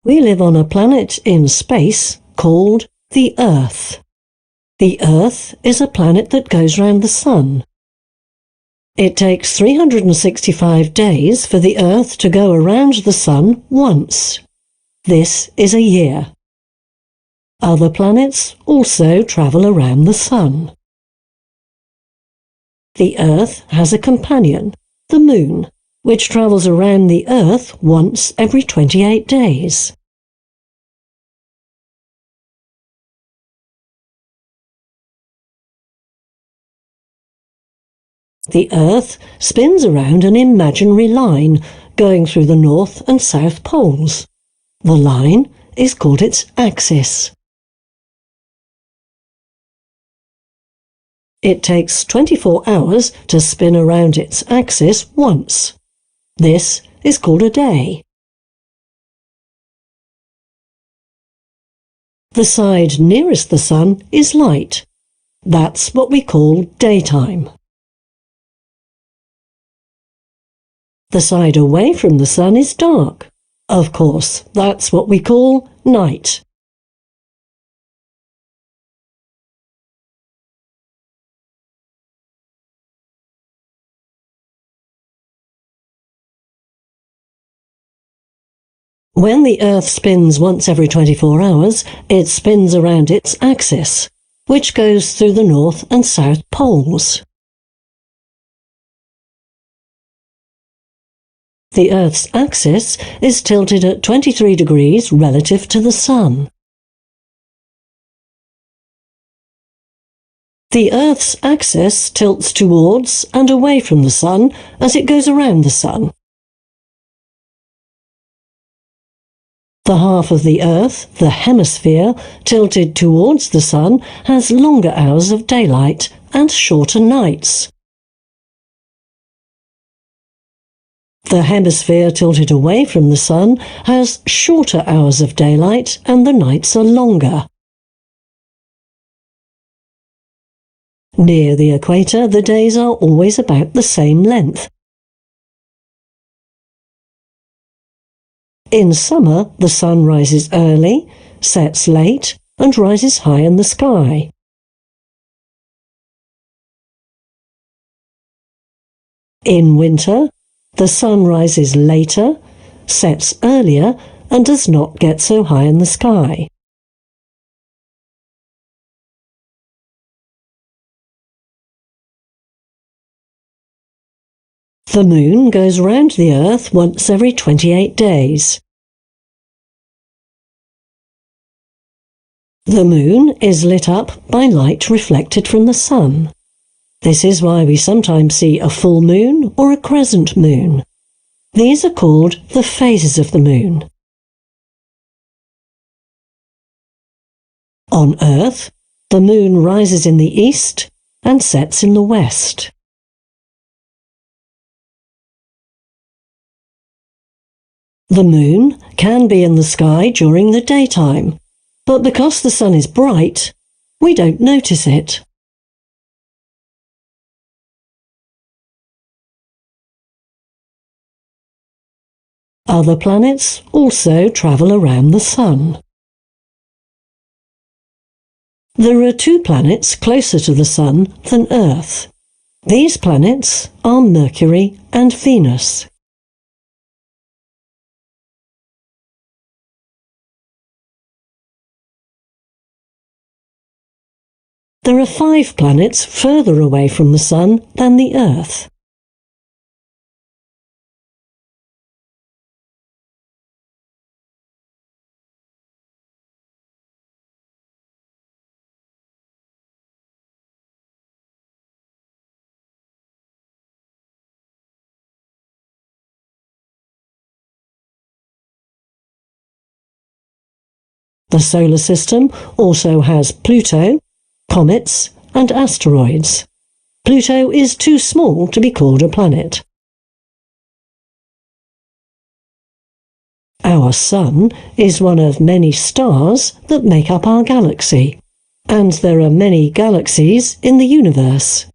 We live on a planet in space called the Earth. The Earth is a planet that goes round the Sun. It takes 365 days for the Earth to go around the Sun once. This is a year. Other planets also travel around the Sun. The Earth has a companion, the Moon, which travels around the Earth once every 28 days. The Earth spins around an imaginary line going through the North and South poles. The line is called its axis. It takes 24 hours to spin around its axis once. This is called a day. The side nearest the Sun is light. That's what we call daytime. The side away from the Sun is dark. Of course, that's what we call night. When the Earth spins once every 24 hours, it spins around its axis, which goes through the North and South poles. The Earth's axis is tilted at 23 degrees relative to the Sun. The Earth's axis tilts towards and away from the Sun as it goes around the Sun. The half of the Earth, the hemisphere, tilted towards the Sun has longer hours of daylight and shorter nights. The hemisphere tilted away from the Sun has shorter hours of daylight and the nights are longer. Near the equator, the days are always about the same length. In summer, the Sun rises early, sets late, and rises high in the sky. In winter, the Sun rises later, sets earlier, and does not get so high in the sky. The Moon goes round the Earth once every 28 days. The Moon is lit up by light reflected from the Sun. This is why we sometimes see a full moon or a crescent moon. These are called the phases of the Moon. On Earth, the Moon rises in the east and sets in the west. The Moon can be in the sky during the daytime, but because the Sun is bright, we don't notice it. Other planets also travel around the Sun. There are two planets closer to the Sun than Earth. These planets are Mercury and Venus. There are 5 planets further away from the Sun than the Earth. The solar system also has Pluto, comets, and asteroids. Pluto is too small to be called a planet. Our Sun is one of many stars that make up our galaxy, and there are many galaxies in the universe.